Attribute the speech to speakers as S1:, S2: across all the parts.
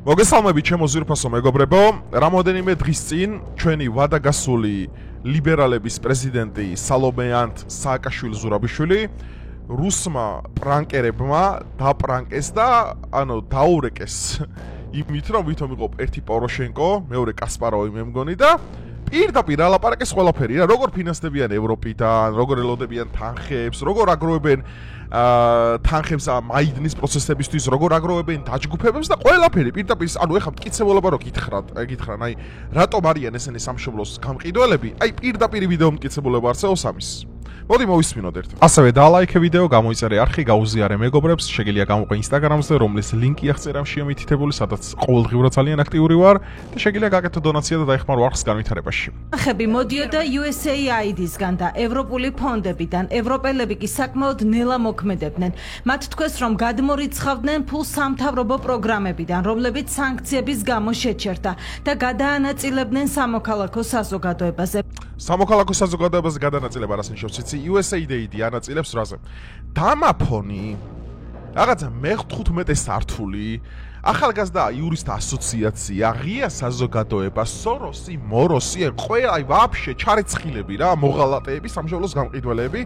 S1: მოგესალმებით ჩემო ძვირფასო მეგობრებო, რამოდენიმე დღის წინ ჩვენი ვადაგასული ლიბერალების პრეზიდენტი სალომე სააკაშვილი-ზურაბიშვილი რუსმა პრანკერებმა დაპრანკეს და დაურეკეს იმით, რომ ვითომ იყო ერთი პოროშენკო, მეორე კასპაროვი მე მგონი და პირდაპირ ალაპარაკეს ყველაფერი რა, როგორ ფინანსდებიან ევროპიდან, როგორ ელოდებიან თანხებს, როგორ აგროვებენ თანხებს მაიდნის პროცესებისთვის, როგორ აგროვებენ დაჯგუფებებს და ყველაფერი პირდაპირ, ეხლა მტკიცებულობა რო გითხრან, რატომ არიან ესენი სამშობლოს გამყიდველები, პირდაპირ ვიდეო მტკიცებულობა არსებობს ამის. მოდი მოვისმინოთ ერთად. ასევე დალაიქე ვიდეო, გამოიწერე არხი, გაუზიარე მეგობრებს, შეგიძლია გამოყვე Instagram-ზე, რომლის ლინკი აღწერაში მითითებული, სადაც ყოველდღიურად ძალიან აქტიური ვარ და შეგიძლია გაკეთო დონაცია და დაეხმარო არხს განვითარებაში.
S2: ხები მოდიოდა USAID-ისგან და ევროპული ფონდებიდან, ევროპელები კი საკმაოდ ნელა მოქმედებდნენ. მათ თქვეს, რომ გადმორიცხავდნენ ფულს სამთავრობო პროგრამებიდან, რომლებიც სანქციების გამო შეჩერდა და გადაანაწილებდნენ სამოქალაქო საზოგადოებაზე.
S1: სამოქალაქო საზოგადოებაზე გადანაწილება რას ნიშნავს? USAID ანაწილებს რაზე? დამაფონი რაღაცა მე-15 სართული, ახალგაზრდა იურისტთა ასოციაცია, ღია საზოგადოება, სოროსი, მოროსი, ყველა ვაფშე ჩარეცხილები რა, მოღალატეები, სამშობლოს გამყიდველები,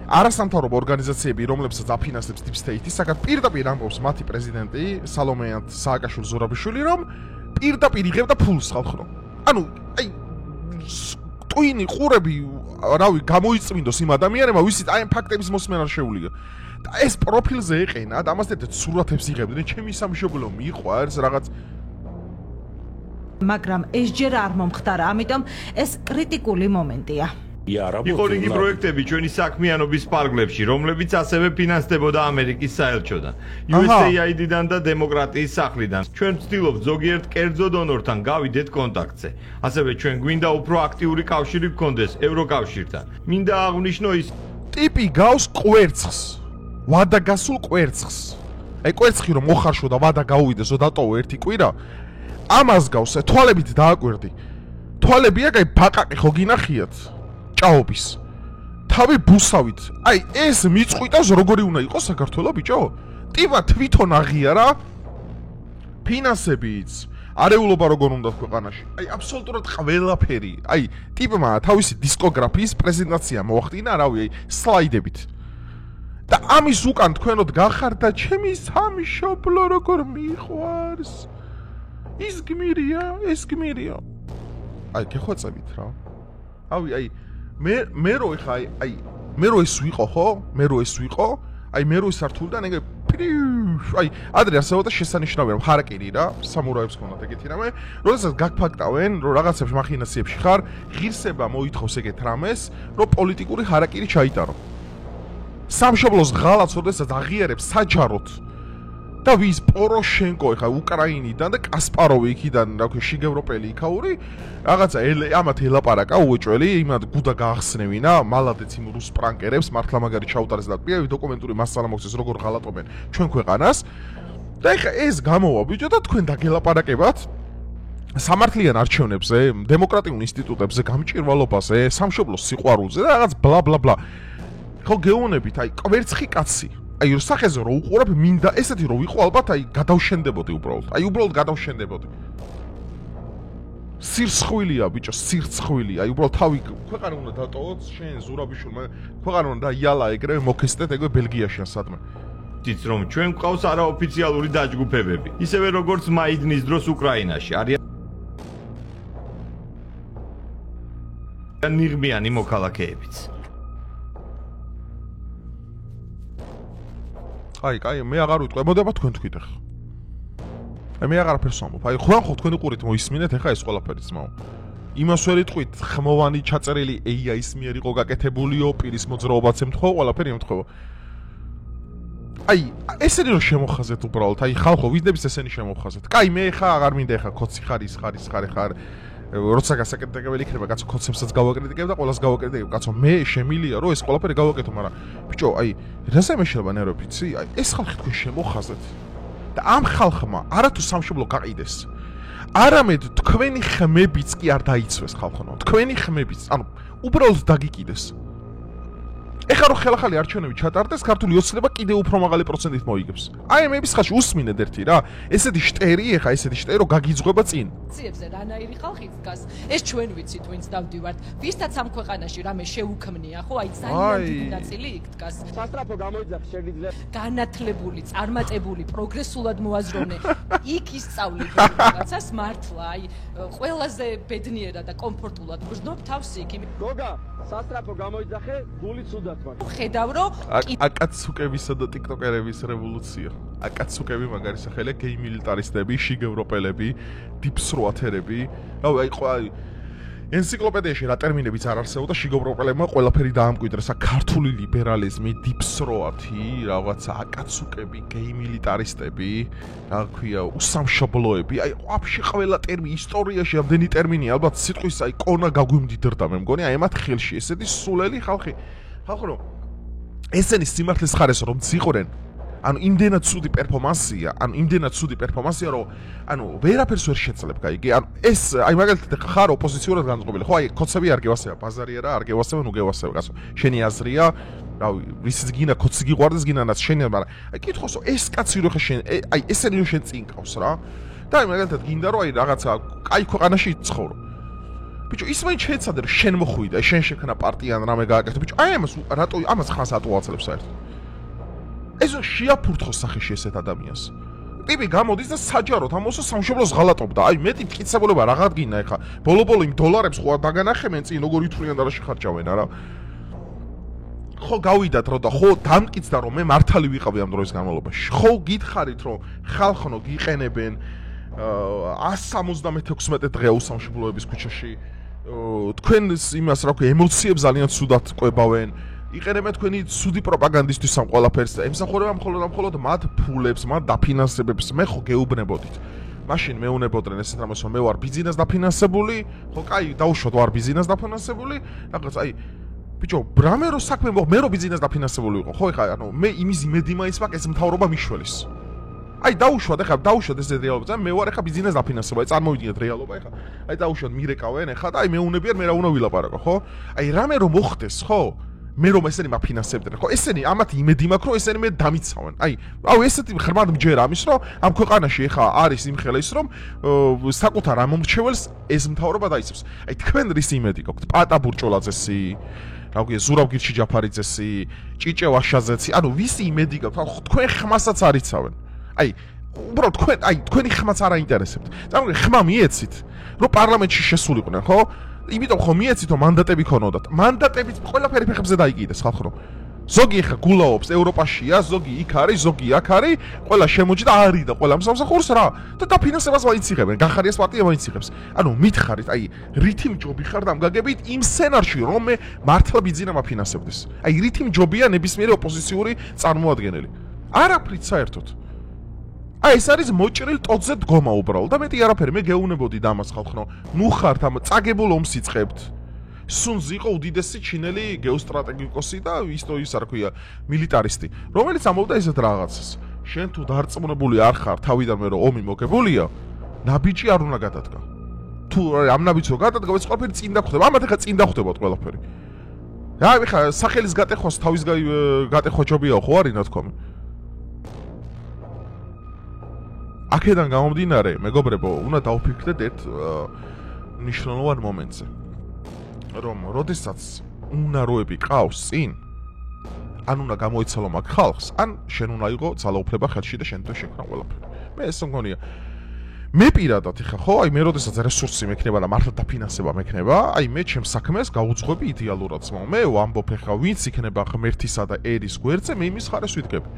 S1: არასამთავრობო ორგანიზაციები, რომლებსაც აფინანსებს Deep State-ი, საკათ პირდაპირ ამბობს მათი პრეზიდენტი სალომე სააკაშვილი-ზურაბიშვილი, რომ პირდაპირ იღებდა ფულს ხალხო. ტვინი ყურები რავი გამოიწმინდოს იმ ადამიანებმა, ვისით ამ ფაქტების მოსმენა შეუძლია. და ეს პროფილზე ეყენა, და ამას ერთ სურათებს იღებდნენ, ჩემი სამშობლო მიყვარს რაღაც.
S2: მაგრამ ეს ჯერ არ მომხდარა, ამიტომ ეს კრიტიკული მომენტია.
S3: იყო რიგი პროექტები ჩვენი საქმიანობის პარკლებში, რომლებიც ასევე ფინანსდებოდა ამერიკის საელჩოდან, USAID-დან და დემოკრატიის სახლიდან. ჩვენ ვცდილობთ ზოგიერთ კერძო დონორთან გავიდეთ კონტაქტზე. ასევე ჩვენ გვინდა უფრო აქტიური კავშირი გქონდეს ევროკავშირთან. მინდა აღვნიშნო ის
S1: ტიპი გავს კვერცხს, ვადაგასულ კვერცხს. კვერცხი რომ მოხარშო და ვადა გაუვიდეს, დატოვო ერთი კვირა, ამას გავს, თვალებით დააკვირდი. თვალები ბაყაყი ხო გინახიათ? ჭაობის. თავი ბუსავით. ეს მიწყვიტავს როგორი უნდა იყოს საქართველო ბიჭო? ტიპა თვითონ აღიარა ფინანსებიც, არეულობა როგორ უნდა ქვეყანაში. აბსოლუტურად ყველაფერი. ტიპმა თავისი დისკოგრაფიის პრეზენტაცია მოახდინა, სლაიდებით. და ამის უკან თქვენოდ გახართ და ჩემი სამშობლო როგორ მიყვარს. ის გმირია, ეს გმირია. გეხვეწებით რა. მე რო ეს ვიყო ხო? მე რო ეს სართულიდან ადრე არსებობდა შესანიშნავია რომ ჰარაკირი რა, სამურაებს ქონდათ ეგეთი რამე, როდესაც გაგფაქტავენ, რომ რაღაცებს მახინაციებში ხარ, ღირსება მოითხოვს ეგეთ რამეს, რომ პოლიტიკური ჰარაკირი ჩაიტარო. სამშობლოს ღალატს როდესაც აღიარებს საჯაროდ და ვის პოროშენკო უკრაინიდან და კასპაროვი იქიდან შიგევროპელი იქაური რაღაცა ამათ ელაპარაკა უეჭველი იმად გუდა გაახსნევინა მალადეც იმ რუს პრანკერებს მართლა მაგარი ჩაუტარეს და პირავი დოკუმენტური მასალა მოხდეს როგორ ღალატობენ ჩვენ ქვეყანას და ეს გამოვა ბიჭო და თქვენ დაგელაპარაკებათ სამართლიან არჩევნებზე, დემოკრატიულ ინსტიტუტებზე, გამჭირვალობაზე, სამშობლოს სიყვარულზე და რაღაც ბლა ბლა ბლა. ხო გეუბნებით, კვერცხი კაცი. სახეზე რო უყურებ, მინდა ესეთი რო ვიყო ალბათ, გადავშენდებოდი უბრალოდ. უბრალოდ გადავშენდებოდი. სირცხვილია ბიჭო, სირცხვილი. უბრალოდ თავი ქვეყანა უნდა დატოვოთ, შენ ზურაბიშვილმა ქვეყანა უნდა იალა ეგრევე მოქესტეთ ეგრევე ბელგიაში ან სადმე.
S3: იც რომ ჩვენ გვყავს არაოფიციალური დაჯგუფებები, ისევე როგორც მაიდნის დროს უკრაინაში არიან ნიღბიანი მოქალაქეებიც.
S1: მე აღარ ვიტყვი, მოდება თქვენ თქვით ახლა. მე აღარაფერს ვამბობ. ხო თქვენი ყურით მოისმინეთ ახლა ეს ყველაფერი ძმაო. იმას ვერ იტყვით, ხმოვანი ჩაწერილი AI-ის მიერ იყო გაკეთებულიო, პირის მოძრაობაც ემთხვევა, ყველაფერი ემთხვევა. ესენი რომ შემოხაზეთ უბრალოდ, ხალხო, ვიზნების ესენი შემოხაზეთ. მე ხა აღარ მინდა ხა კოცი ხარ, ის ხარ. როცა გასაკრიტიკებელი იქნება, კაცო კონცეფციას გავაკრიტიკებ და ყველას გავაკრიტიკებ. კაცო, მე შემილია რომ ეს ყველაფერი გავაკეთო, მაგრამ ბიჭო, რაზე მეშლება ნერვებიცი? ეს ხალხი თქვენ შემოხაზეთ. და ამ ხალხმა არათუ სამშობლო გაყიდეს. არამედ თქვენი ხმებიც კი არ დაიცვეს ხალხო. თქვენი ხმებიც, უბრალოდ დაგიკიდეს. ეხლა რომ ხელახალი არჩევნები ჩატარდეს, ქართული ოცნება კიდევ უფრო მაღალი პროცენტით მოიგებს. აი მეების ხალხი უსმინეთ ერთი რა. ესეთი შტერი, ეხლა ესეთი შტერი რომ გაგიძღვება წინ.
S4: ციებზე რანაირი ხალხი დგას. ეს ჩვენ ვიცით, ვინც დავდივართ. ვისაც ამ ქვეყანაში რამე შეუქმნია, ხო, აი ძალიან დიდი ნაწილი იქ დგას.
S5: სასტრაფო გამოიძახს შეიძლება
S4: განათლებული, წარმატებული, პროგრესულად მოაზროვნე. იქ ისწავლი რაღაცას მართლა, აი ყველაზე ბედნიერად და კომფორტულად გრძნობ თავს იქ.
S5: გოგა სასტრაფო გამოიძახე გულიც უდათ მაგრამ
S4: ხედავ რომ
S1: აკაცუკებისა და ტიკტოკერების რევოლუცია. აკაცუკები მაგარი სახელია გეი მილიტარისტები, შიგ ევროპელები, დიპსროათერები. აი ენციკლოპედიაში რა ტერმინებიც არ არსებობდა, შიგ ევროპელებმა ყველაფერი დაამკვიდრეს. ქართული ლიბერალიზმი, დიპსროათი, რაღაცა აკაცუკები, გეი მილიტარისტები, რა ქვია, უსამშობლოები. აი ვაფშე ყველა ტერმინი ისტორიაში ამდენი ტერმინი ალბათ სიტყვის აი კონა გაგვიმდიდრდა მე მგონი, აი ემათ ხელში ესეთი სულელი ხალხი. ხალხი რომ ესენი სიმართლის ხარეს რომ ძიყვრენ, ანუ იმდენად ცუდი პერფორმანსია, რომ ანუ ვერაფერს ვერ შეძლებ, გაიგე? ანუ ეს აი მაგალითად ხარ ოპოზიციურად განწყობილი, ხო? აი კოცები არ გევასება, ბაზარია რა, არ გევასება, ნუ გევასება, კაცო. შენი აზრია, რავი, რის გინა კოცი გიყვარდეს, გინანაც შენი, მაგრამ აი კითხოს, ეს კაცი რო ხე შენ, აი ესენი რო შენ წინ ყავს რა. და აი მაგალითად გინდა რომ აი რაღაცა კაი ქვეყანაში იცხოვრო. ბიჭო, ის მაინც შეეცადე რომ შენ მოხვიდა, შენ შექმნა პარტია ან რამე გააკეთო. ბიჭო, აი ამას ხანს ატუაცლებს საერთოდ. ესო შეაფურთხოს სახეში ესეთ ადამიანს. ტიპი გამოდის და საჯაროდ ამოსო სამშობლოს ღალატობდა. აი მეტი მტკიცებულება რაღაც გინდა ეხა. ბოლო-ბოლო იმ დოლარებს ხო დაგანახებენ წინ როგორ ითვლიან და რა შეხარჯავენ არა. ხო გავიდათ რომ და ხო დამტკიცდა რომ მე მართალი ვიყავი ამ დროის განმავლობაში. ხო გითხარით რომ ხალხნო გიყენებენ 176 დღე უსამშობლოების ქუჩაში. თქვენ იმას რა ქვია ემოციებს ძალიან ცუდად ყვებავენ. იყენებენ თქვენი ცუდი პროპაგანდისტვის ამ ყველაფერს და ემსახურება მხოლოდ მათ ფულებს, მათ დაფინანსებებს. მე ხო გეუბნებოდით. მაშინ მეუნებოდნენ ესეთ რამეს რომ მე ვარ ბიზნეს დაფინანსებული, ხო კაი, დაუშვათ ვარ ბიზნეს დაფინანსებული, რაღაც აი ბიჭო, რამე რო საქმე მოხ, მე რო ბიზნეს დაფინანსებული ვიყო, ხო ეხა ანუ მე იმის იმედი მაინც მაქვს ეს მთავრობა მიშველის. აი დაუშვათ ეს რეალობა, მე ვარ ეხა ბიზნეს დაფინანსება, აი წარმოვიდგინეთ რეალობა ეხა. აი დაუშვათ მირეკავენ ეხა და აი მეუნებიან მე რა უნდა ვილაპარაკო, ხო? აი რამე რო მოხდეს, ხო? მე რომ ესენი მაფინანსებდნენ, ხო? ესენი ამათ იმედი მაქვს, რომ ესენი მე დამიცავენ. აი ესეთი ხრმად მჯერა ამის, რომ ამ ქვეყანაში ეხა არის იმხელა ის, რომ საკუთარ ამომრჩეველს ეს მთავრობა დაიცავს. აი თქვენ რის იმედი გაქვთ? პატა ბურჭოლაძესი, რა ვქია, ზურავგირჩი ჯაფარიძესი, ჭიჭე ვაშაძეცი, ანუ ვისი იმედი გაქვთ? თქვენ ხმასაც არიცავენ. აი უბრალოდ თქვენი ხმაც არ აინტერესებთ. წარმოიდგინე, ხმა მიეცით, რომ პარლამენტში შესულიყვნენ, ხო? იმიტომ ხომ მიეცით რომ მანდატები ქონოდათ. მანდატებიც ყველაფერი ფეხებზე დაიკიდეს ხალხო. ზოგი ხა გულაობს ევროპაშია, ზოგი იქ არის, ზოგი აქ არის, ყველა შემოჭდა არის და ყველა მსამსახურს რა. და დაფინანსებას მაინც იღებენ, განხარიას პარტია მაინც იღებს. ანუ მითხარით, აი რითიმ ჯობი ხარ და ამ გაგებით იმ სცენარში რომ მე მართლა ბიზნესს მაფინანსებდეს. აი რითიმ ჯობია ნებისმიერი ოპოზიციური წარმოადგენელი. არაფრით საერთოდ. აი ეს არის მოჭრილ ტოტზე დგომა უბრალოდ და მეტი არაფერი მე გეუნებოდი და ამას ხალხო. ნუ ხართ ამ წაგებულ ომს იწყებთ. სუნზი იყო უდიდესი ჩინელი გეოსტრატეგიკოსი და ის რა ქვია მილიტარისტი, რომელიც ამბობდა ესეთ რაღაცას. შენ თუ დარწმუნებული არ ხარ თავიდანვე რომ ომი მოგებულია, ნაბიჯი არ უნდა გადადგა. თუ ამ ნაბიჯს რო გადადგა, ეს ყველაფერი წინ დახვდება. ამათ ახლა წინ დახვდებათ ყველაფერი. რა ხა სახელის გატეხვას თავის გატეხვა ჯობია ხო არის ნათქვამი. აქედან გამომდინარე, მეგობრებო, უნდა დავფიქრდეთ ერთ მნიშვნელოვან მომენტზე. რომ როდესაც უნაროები ყავს წინ, ან უნდა გამოიცალო მაგ ხალხს, ან შენ უნდა იყო ძალაუფლება ხელში და შენ თუ შექმნა ყველაფერი. მე ეს მგონია. მე პირადად ხა ხო, აი მე როდესაც რესურსი მექნება და მართლა დაფინანსება მექნება, აი მე ჩემს საქმეს გავუძღვები იდეალურად ძმაო. მე ვამბობ ხა ვინც იქნება ღმერთისა და ერის გვერდზე, მე იმის ხარეს ვიდგები.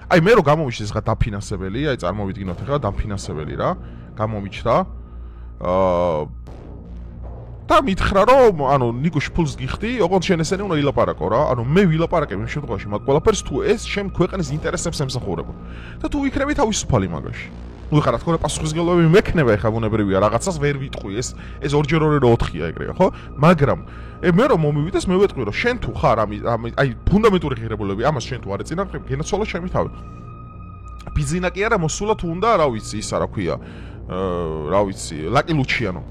S1: აი მე რო გამომიჩნდეს ხა დაფინანსებელი, აი წარმოვიდგინოთ ხა დაფინანსებელი რა, გამომიჩნდა. და მითხრა რომ ანუ ნიკუშ ფულს გიხდი, ოღონდ შენ ესენი უნდა ილაპარაკო რა. ანუ მე ვილაპარაკებ იმ შემთხვევაში მაგ ყველაფერს თუ ეს შენ ქვეყნის ინტერესებს ემსახურება. და თუ ვიქნები თავისუფალი მაგაში. ნუ ხა რა თქმა უნდა პასუხისმგებლობები მექნება ხა ბუნებრივია, რაღაცას ვერ ვიტყვი, ეს 2-2-4-4-ია ეგრეა, ხო? მაგრამ მე რომ მომივიდეს, მე ვეტყვი რომ შენ თუ ხარ აი ფუნდამენტური ღირებულებები, ამას შენ თუ არ ეწინააღმდები, გენაცვალა ჩემი თავი. ბიზინა კი არა, მოსულა თუ უნდა, რა ვიცი, ისა რა ქვია, რა ვიცი, ლაკი ლუჩიანო.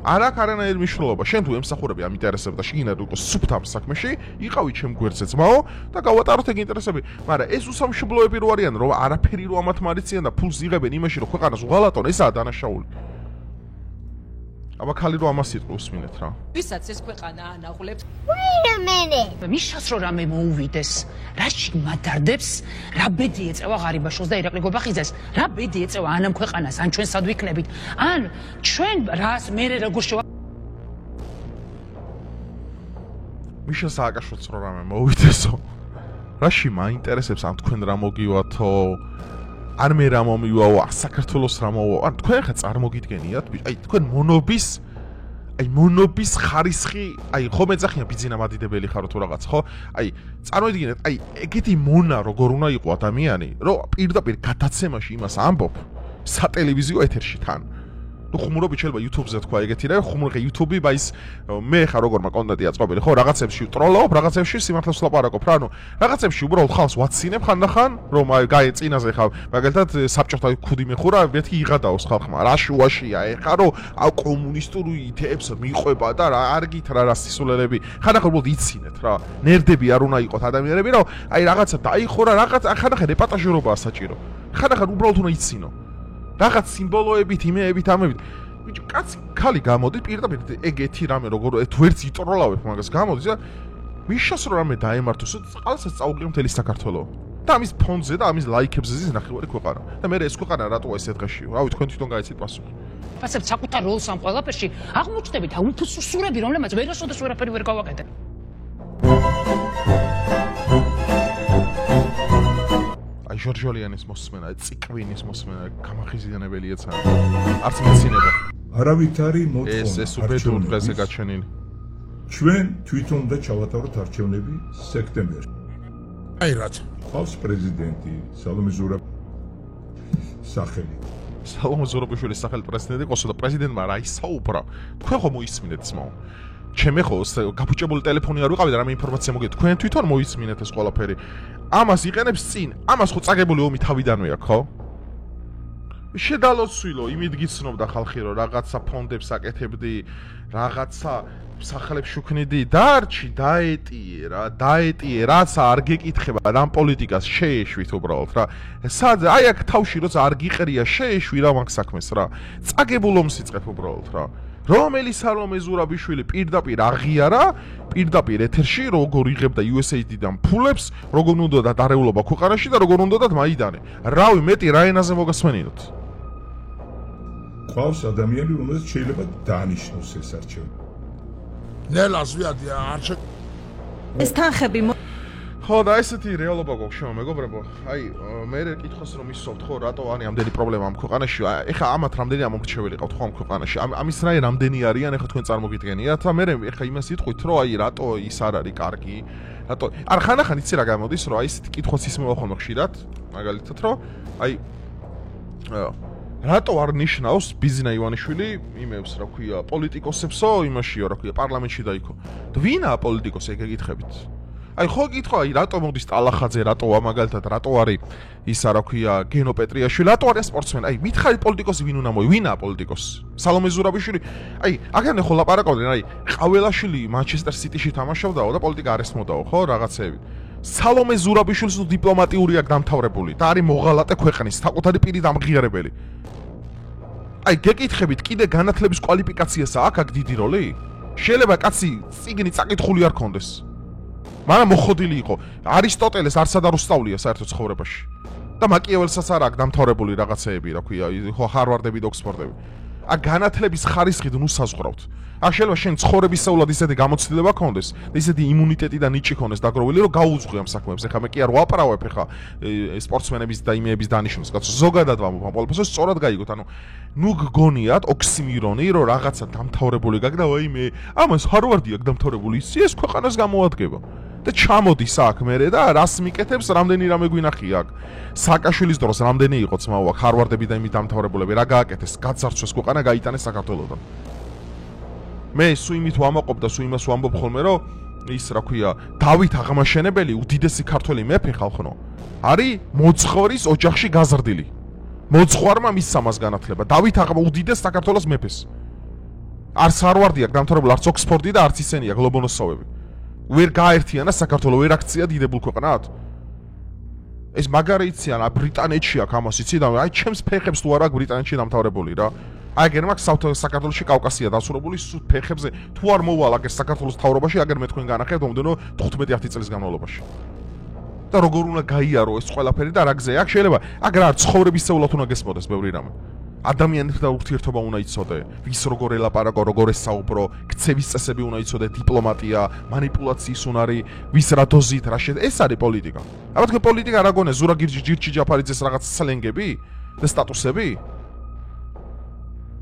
S1: არ აქვს არანაირი მნიშვნელობა. შენ თუ ემსახურები ამ ინტერესებს და შეგინდა უკვე სუფთა ამ საქმეში, იყავი ჩემ გვერდზე ძმაო და გავატაროთ ეგ ინტერესები. მაგრამ ეს უსამშობლოები რო არიან, რომ არაფერი რო ამათ მარიციან და ფულს იღებენ იმაში, რომ ქვეყანას უღალატონ, ესაა დანაშაული. აბა ხალი რო ამას იტყვის მინეთ რა.
S4: ვისაც ეს ქვეყანა ანაღლებს.
S6: Wait a minute.
S7: მიშას რო რამე მოუვიდეს, რაში მადარდებს, რა ბედი ეწევა ღარიბაშვილს და ირაკლი გობახიძეს, რა ბედი ეწევა ან ამ ქვეყანას, ან ჩვენ სად ვიქნებით, ან ჩვენ რას მერე როგორ შევა
S1: მიშა სააკაშვილს რო რამე მოუვიდესო. რაში მაინტერესებს ამ თქვენ რა მოგივათო? არ მე რა მომივაო, საქართველოს რა მოვა. ან თქვენ ხა წარმოგიდგენიათ, აი თქვენ მონობის ხარისხი, აი ხომ ეძახიან ბიძინა მადიდებელი ხარო თუ რაღაც, ხო? აი წარმოიდგინეთ, აი ეგეთი მონა როგორ უნდა იყო ადამიანი, რომ პირდაპირ გადაცემაში იმას ამბობ სატელევიზიო ეთერში თან. ნუ ხუმრობით შეიძლება YouTube-ზე თქვა ეგეთი რა, ხუმრობ YouTube-ი ბაის მე ხა როგორმა კონტენტია წყობილი, ხო, რაღაცებში ტროლობ, რაღაცებში სიმართლეს ვლაპარაკობ რა, ნუ რაღაცებში უბრალოდ ხალხს ვაცინებ ხანდახან, რომ აი გაი წინაზე ხავ, მაგალითად საბჭოთა ქუდი მეხურა, მეთქი იღადაოს ხალხმა, რა შუაშია ეხა რომ აუ კომუნისტური იდეებს მიყვება და რა არგით რა სისულელები, ხანდახან უბრალოდ იცინეთ რა, ნერდები არ უნდა იყოთ ადამიანები, რომ აი რაღაცა დაიხურა, რაღაც ხანდახან ეპატაჟირობაა საჭირო. ხანდახან უბრალოდ უნდა იცინო. რაღაც სიმბოლოებით, იმეებით, ამებით. ბიჭო, კაცი, ხალი გამოდი პირდაპირ ეგეთი რამე როგორ ვერც იტროლავებ მაგას გამოდის და მიშას რო რამე დაემართოს, წყალსაც წაუყრია მთელი საქართველო. და ამის ფონზე და ამის ლაიქებზე ზის ნახევარი ქვეყანა. და მე ეს ქვეყანა რატოა ეს დღეში? რავი, თქვენ თვითონ გაიცით პასუხი.
S7: ფასებ საკუთარ როლს ამ ყველაფერში აღმოჩნდებით აუფუძო სურები, რომლებიც ვერასოდეს ვერაფერი ვერ გავაკეთებ. აი
S1: ჟორჟოლიანის მოსმენა, ციკვინის მოსმენა, გამახიზიანებელია ცა. არც მეცინება.
S8: არავითარი მოთხოვნა.
S1: ეს უბედურ დღეზე გაჩენილი.
S8: ჩვენ თვითონ და ჩავატაროთ არჩევნები სექტემბერში.
S9: აი რაც.
S8: ყავს პრეზიდენტი სალომე სახელი.
S1: სალომე ზურაბიშვილის სახელი პრეზიდენტი ყოსო და პრეზიდენტმა რა ისაუბრა. თქვენ ხომ მოისმინეთ ძმაო? ჩემ ხო გაფუჭებული ტელეფონი არ ვიყავი და რამე ინფორმაცია მოგეთ. თქვენ თვითონ მოისმინეთ ეს ყველაფერი. ამას იყენებს წინ. ამას ხო წაგებული ომი თავიდანვე აქვს, ხო? შედალოცვილო, იმით გიცნობდა ხალხი, რომ რაღაცა ფონდებს აკეთებდი, რაღაცა სახლებს შუქნიდი, დარჩი, დაეტიე რა, რაცა არ გეკითხება, რამ პოლიტიკას შეეშვით უბრალოდ რა. სადაც აი აქ თავში როცა არ გიყრია, შეეშვი რა მაგ საქმეს რა. წაგებულ ომს იწყებ უბრალოდ რა. რომელი სალომე ზურაბიშვილი პირდაპირ აღიარა, პირდაპირ ეთერში როგორ იღებდა USAID-დან ფულებს, როგორ უნდოდა დარეულობა ქვეყანაში და როგორ უნდოდა მაიდანე. რავი, მეტი რა ენაზე მოგასმენინოთ.
S8: ყავს ადამიანი, რომელსაც შეიძლება დაანიშნოს ეს არჩევანი.
S9: ნელას ვიადი არჩე
S2: ეს თანხები
S1: ხო და ესეთი რეალობა გვაქვს შემო მეგობრებო. აი მე კითხოს რომ ისწავთ ხო რატო ანი ამდენი პრობლემა ამ ქვეყანაში. ეხა ამათ რამდენი ამორჩეველი ყავთ ხო ამ ქვეყანაში. ამის რაი რამდენი არიან ეხა თქვენ წარმოგიდგენიათ და მე ეხა იმას იტყვით რომ აი რატო ის არ არის კარგი. რატო არ ხანახან იცი რა გამოდის რომ აი ესეთი კითხოს ის მოვახონ ხშირად მაგალითად რომ აი რატო არ ნიშნავს ბიზნა ივანიშვილი იმებს რა ქვია პოლიტიკოსებსო იმაშიო რა ქვია პარლამენტში დაიქო. ვინაა პოლიტიკოსი ეგ გეკითხებით. აი ხო გითხო აი რატო მოდის ტალახაძე რატოა მაგალითად რატო არის ისა რა ქვია გენო პეტრიაშვილი რატო არის სპორტსმენი აი მითხარი პოლიტიკოსი ვინ უნდა მოი ვინაა პოლიტიკოსი სალომე ზურაბიშვილი აი აქამდე ხო ლაპარაკობდნენ აი ყაველაშვილი მანჩესტერ სიტიში თამაშობდაო და პოლიტიკა არ ესმოდაო ხო რაღაცეები სალომე ზურაბიშვილის დიპლომატიური აქ დამთავრებული და არის მოღალატე ქვეყნის საკუთარი პირი დამღიარებელი აი გეკითხებით კიდე განათლების კვალიფიკაციასა აქ დიდი როლი შეიძლება კაცი წიგნი წაკითხული არ ქონდეს მაგრამ მოხოდილი იყო არისტოტელეს არსად არ უსწავლია საერთო ცხოვრებაში და მაკიაველსაც არ აქვს დამთავრებული რაღაცეები რა ქვია ხო ჰარვარდები და ოქსფორდები აქ განათლების ხარისხი ნუ საზღვრავთ აქ შეიძლება შენ ცხოვრებისეულად ისეთი გამოცდილება ქონდეს და ისეთი იმუნიტეტი და ნიჭი ქონდეს დაგროვილი რომ გაუძღვი ამ საქმეებს ეხლა მე კი არ ვაპარავებ ეხლა სპორტსმენების და იმეების დანიშნულს კაცო ზოგადად ვამბობ ამ ყველაფერს სწორად გაიგოთ ანუ ნუ გგონიათ ოქსიმირონი რომ რაღაცა დამთავრებული გაქვს და აი მე ამას ჰარვარდი აქვს დამთავრებული ისი ეს ქვეყანას გამოადგება და ჩამოდის აქ მერე და რას მიკეთებს რამდენი რამე გვინახია აქ სააკაშვილის დროს რამდენი იყო ძმაო აქ ჰარვარდები და იმით დამთავრებულები რა გააკეთეს გაძარცვეს ქვეყანა გაიტანეს საქართველოდან მე სულ იმით ვამაყობ და სულ იმას ვამბობ ხოლმე რომ ის რა ქვია დავით აღმაშენებელი უდიდესი ქართველი მეფე ხალხო არის მოძღვრის ოჯახში გაზრდილი მოძღვარმა მისცა მას განათლება დავით უდიდეს საქართველოს მეფეს არც ჰარვარდი აქვს დამთავრებული, არც ოქსფორდი და არც ისენი აქვს ლობონოსოვები. ვერ გააერთიანა საქართველოს, ვერ აქცია დიდებულ ქვეყნად. ეს მაგარი იციან, ბრიტანეთში აქვს ამას იცი და აი ჩემს ფეხებს თუ არ აქვს ბრიტანეთში დამთავრებული რა. აი გერ მაგ საქართველოში კავკასია დასრულებული სულ ფეხებზე თუ არ მოვალ აგერ საქართველოს თავრობაში, აგერ მე თქვენ განახერხებთ მომდენო 15 წლის განმავლობაში. და როგორ უნდა გაიარო ეს ყველაფერი და რა გზა აქვს შეიძლება აქ რა ცხოვრებისეულად უნდა გესმოდეს ბევრი რამე. ადამიანებთან ურთიერთობა უნდა იცოდე, ვის როგორ ელაპარაკო, როგორ ესაუბრო, ქცევის წესები უნდა იცოდე, დიპლომატია, манипуляციის უნარი, ვის რა დოზით, რა ეს არის პოლიტიკა. აბა თქვენ პოლიტიკა რა გონე, ზურაგირჯი ჯირჩი ჯაფარიძეს რაღაც სლენგები და სტატუსები?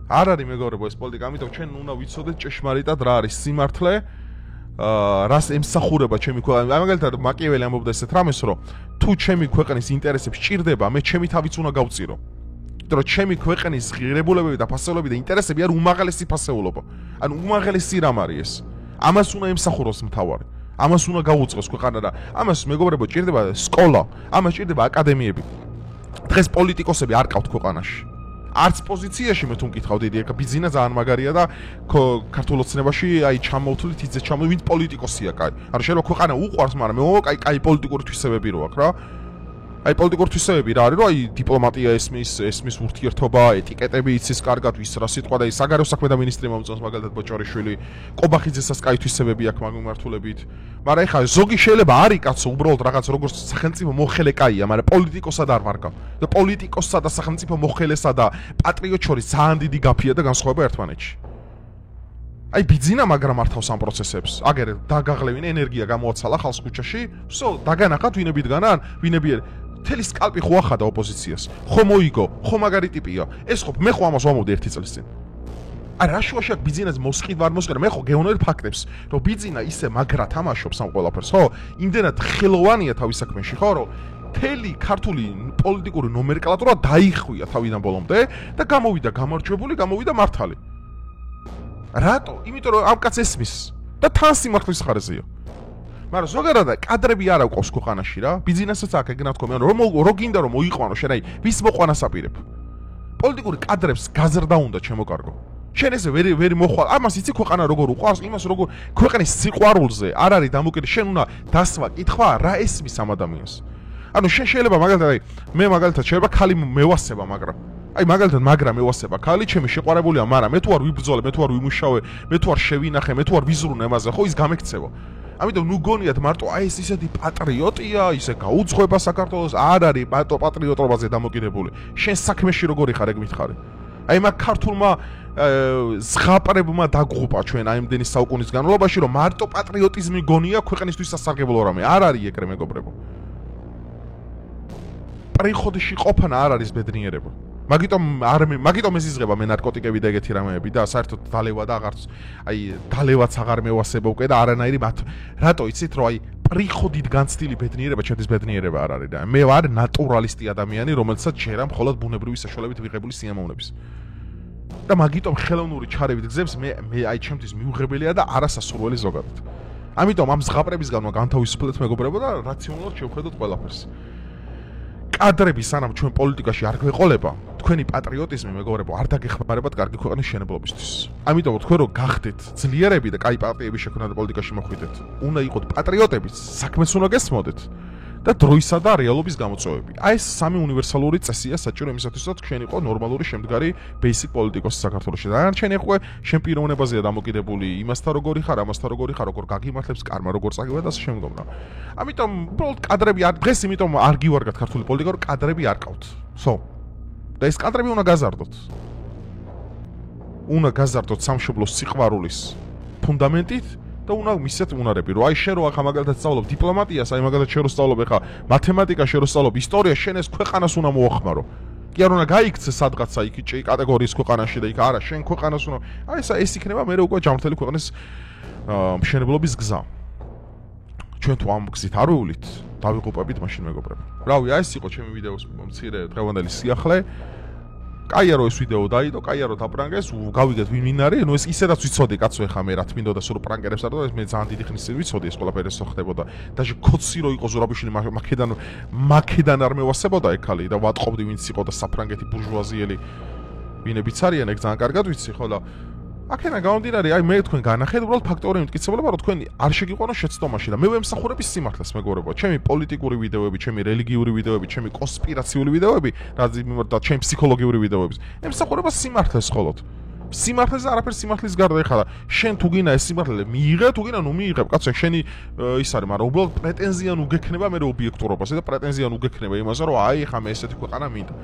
S1: არ არის მეგობრებო ეს პოლიტიკა, ამიტომ ჩვენ უნდა ვიცოდეთ ჭეშმარიტად რა არის სიმართლე, რას ემსახურება ჩემი ქვეყანა. მაგალითად მაკიაველი ამბობდა ესეთ რამეს, რომ თუ ჩემი ქვეყნის ინტერესებს ჭირდება, მე ჩემი თავიც უნდა გავწირო. იმიტომ რომ ჩემი ქვეყნის ღირებულებები და ფასეულობები და ინტერესები არის უმაღლესი ფასეულობა. ანუ უმაღლესი რამ არის ეს. ამას უნდა ემსახუროს მთავარი. ამას უნდა გაუწყოს ქვეყანა და ამას მეგობრებო ჭირდება სკოლა, ამას ჭირდება აკადემიები. დღეს პოლიტიკოსები არ ყავთ ქვეყანაში. არც პოზიციაში მე თუ მკითხავ დიდი ეკა ბიზინა ძალიან მაგარია და ქართულ ოცნებაში აი ჩამოვთვლით იძე ჩამოვით ვინც პოლიტიკოსია კაი. არა შეიძლება ქვეყანა უყვარს, მაგრამ მე კაი პოლიტიკური თვისებები რო აქვს რა. აი პოლიტიკური თვისებები რა არის, რომ აი დიპლომატია ესმის ურთიერთობა, ეტიკეტები იცის კარგად, ვის რა სიტყვა და ის საგარეო საქმეთა მინისტრი მომწონს მაგალითად ბოჭორიშვილი, ყობახიძესაც კაი თვისებები აქვს მაგ მიმართულებით. მაგრამ ეხლა ზოგი შეიძლება არის კაცო, უბრალოდ რაღაც როგორც სახელმწიფო მოხელე კაია, მაგრამ პოლიტიკოსად არ ვარგავ. და პოლიტიკოსსა და სახელმწიფო მოხელესა და პატრიოტ შორის ძალიან დიდი გაფია და განსხვავება ერთმანეთში. აი ბიძინა მაგრამ მართავს ამ პროცესებს. აგერ დაგაღლევინე ენერგია გამოაცალა ხალხს ქუჩაში, всё, დაგანახათ ვინებიდგანან, ვინებიერ თელი სკალპი ხო ახადა ოპოზიციას. ხო მოიგო, ხო მაგარი ტიპია. ეს ხო მე ხო ამას ვამოვდი 1 წლის წინ. აი რა შუაში აქ ბიძინას მოსყიდ ვარ მოსყიდ, მე ხო გეუბნები ფაქტებს, რომ ბიძინა ისე მაგრა თამაშობს ამ ყველაფერს, ხო? იმდენად ხელოვანია თავის საქმეში, ხო, რომ თელი ქართული პოლიტიკური ნომენკლატურა დაიხვია თავიდან ბოლომდე და გამოვიდა გამარჯვებული, გამოვიდა მართალი. რატო? იმიტომ რომ ამ კაცს ესმის და თან სიმართლის ხარეზეა. მაგრამ ზოგადად კადრები არ აქვს ქვეყანაში რა. ბიზნესაც აქ ეგნა თქო, მე რო გინდა რომ მოიყვანო შენ აი ვის მოყვანას აპირებ. პოლიტიკური კადრებს გაზრდა უნდა ჩემოკარგო. შენ ესე ვერ მოხვალ, ამას იცი ქვეყანა როგორ უყვარს, იმას როგორ ქვეყნის სიყვარულზე არ არის დამოკიდებული, შენ უნდა დასვა, კითხვა რა ესმის ამ ადამიანს. ანუ შენ შეიძლება მაგალითად აი მე მაგალითად შეიძლება ხალი მევასება, მაგრამ აი მაგალითად მაგრამ მევასება ხალი ჩემი შეყვარებულია, მაგრამ მე თუ არ ვიბრძოლე, მე თუ არ ვიმუშავე, მე თუ არ შევინახე, მე თუ არ ვიზრუნე ამაზე, ხო ის გამექცევა. ამიტომ ნუ გონიათ მარტო აი ეს ისეთი პატრიოტია, ისე გაუძღვება საქართველოს, არ არის მარტო პატრიოტობაზე დამოკიდებული. შენ საქმეში როგორი ხარ ეგ მითხარი. აი მაგ ქართულმა ზღაპრებმა დაგღუპა ჩვენ აი იმდენი საუკუნის განმავლობაში, რომ მარტო პატრიოტიზმი გონია ქვეყნისთვის სასარგებლო რამე. არ არის ეგრე მეგობრებო. პრიხოდში ყოფნა არ არის ბედნიერება. მაგიტომ ეს იზღება მე ნარკოტიკები და ეგეთი რამეები და საერთოდ დალევა და აღარც აი დალევაც აღარ მევასება უკვე და არანაირი მათ რატო იცით რომ აი პრიხოდით განცდილი ბედნიერება ჩემთვის ბედნიერება არ არის და მე ვარ ნატურალისტი ადამიანი რომელსაც შეიძლება მხოლოდ ბუნებრივი საშუალებით ვიღებული სიამოვნების და მაგიტომ ხელოვნური ჩარევით გზებს მე აი ჩემთვის მიუღებელია და არასასურველი ზოგადად ამიტომ ამ ზღაპრებისგან განთავისუფლდეთ მეგობრებო და რაციონალურად შევხედოთ ყველაფერს კადრები სანამ ჩვენ პოლიტიკაში არ გვეყოლება, თქვენი პატრიოტიზმი მეგობრებო არ დაგეხმარებათ კარგი ქვეყნის შენებლობისთვის. ამიტომ თქვენ რო გახდეთ ძლიერები და კაი პარტიების შექმნა და პოლიტიკაში მოხვიდეთ, უნდა იყოთ პატრიოტები, საქმეს უნდა გესმოდეთ და დროისა და რეალობის გამოწვევები. აი ეს სამი უნივერსალური წესია საჭირო იმისათვისაც თქვენ იყო ნორმალური შემდგარი basic პოლიტიკოსი საქართველოში. დანარჩენი ხო შენ პიროვნებაზეა დამოკიდებული, იმასთან როგორი ხარ, ამასთან როგორი ხარ, როგორ გაგიმართლებს კარმა, როგორ წაგება და ასე შემდგომ რა. ამიტომ უბრალოდ კადრები არ დღეს იმიტომ არ გივარგათ ქართული პოლიტიკა, რომ კადრები არ ყავთ. ხო. და ეს კადრები უნდა გაზარდოთ. უნდა გაზარდოთ სამშობლოს სიყვარულის ფუნდამენტით და უნდა მისცეთ უნარები, რომ აი შენ რო ახლა მაგალითად სწავლობ დიპლომატიას, აი მაგალითად შენ რო სწავლობ ახლა მათემატიკას, შენ რო სწავლობ ისტორიას, შენ ეს ქვეყანას უნდა მოახმარო. კი არ უნდა გაიქცე სადღაცა იქ კატეგორიის ქვეყანაში და იქ არა, შენ ქვეყანას უნდა აი ეს იქნება მე უკვე ჯანმრთელი ქვეყნის მშენებლობის გზა. ჩვენ თუ ამ გზით არ ვივლით, დავიღუპებით მაშინ მეგობრებო. რავი, აი ეს იყო ჩემი ვიდეოს მცირე დღევანდელი სიახლე. კაია რომ ეს ვიდეო დაიდო, კაია რომ დაპრანგეს, გავიგეთ ვინ არის, ნუ ეს ისედაც ვიცოდი კაცო ეხა მე რა თმინდოდა სულ პრანგერებს არ და მე ძალიან დიდი ხნის წინ ვიცოდი ეს ყველაფერი ეს ხდებოდა. დაჟე კოცი რო იყო ზურაბიშვილი მაკედან არ მევასებოდა ეგ ხალი და ვატყობდი ვინც იყო და საფრანგეთი ბურჟუაზიელი ვინებიც არიან ეგ ძალიან კარგად ვიცი ხო და აქენა გამომდინარე, აი მე თქვენ განახეთ უბრალოდ ფაქტორი მტკიცებულებაა, რომ თქვენ არ შეგიყვანო შეცდომაში და მე ვემსახურები სიმართლეს მეგობრებო. ჩემი პოლიტიკური ვიდეოები, ჩემი რელიგიური ვიდეოები, ჩემი კონსპირაციული ვიდეოები, და ჩემი ფსიქოლოგიური ვიდეოები. ემსახურება სიმართლეს ხოლოდ. სიმართლეს და არაფერ სიმართლის გარდა ეხლა შენ თუ გინდა ეს სიმართლე მიიღე, თუ გინდა ნუ მიიღებ, კაცო, შენი ის არის, მაგრამ უბრალოდ პრეტენზია ნუ გექნება მე ობიექტურობაზე და პრეტენზია ნუ გექნება იმაზე, რომ აი ეხლა მე ესეთი ქვეყანა მინდა.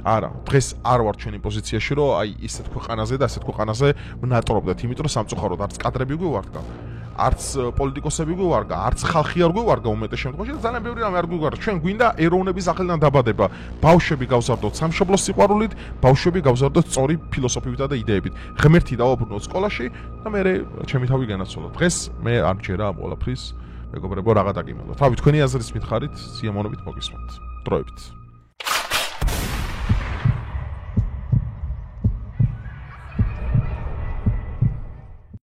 S1: არა, დღეს არ ვარ ჩვენი პოზიციაში, რომ აი ისეთ ქვეყანაზე და ასეთ ქვეყანაზე ვნატრობდეთ, იმიტომ რომ სამწუხაროდ არც კადრები გვივარდგა, არც პოლიტიკოსები გვივარდგა, არც ხალხი არ გვივარდგა უმეტეს შემთხვევაში და ძალიან ბევრი რამე არ გვივარდგა. ჩვენ გვინდა ეროვნების ახლიდან დაბადება, ბავშვები გავზარდოთ სამშობლოს სიყვარულით, ბავშვები გავზარდოთ სწორი ფილოსოფიითა და იდეებით. ღმერთი დავაბრუნოთ სკოლაში და მე ჩემი თავი განაცვალოთ. დღეს მე არ მჯერა ამ ყველაფრის, მეგობრებო, რაღა დაგიმელოთ. თავი თქვენი აზრის მითხარით, სიამოვნებით მოგისმენთ. დროებით.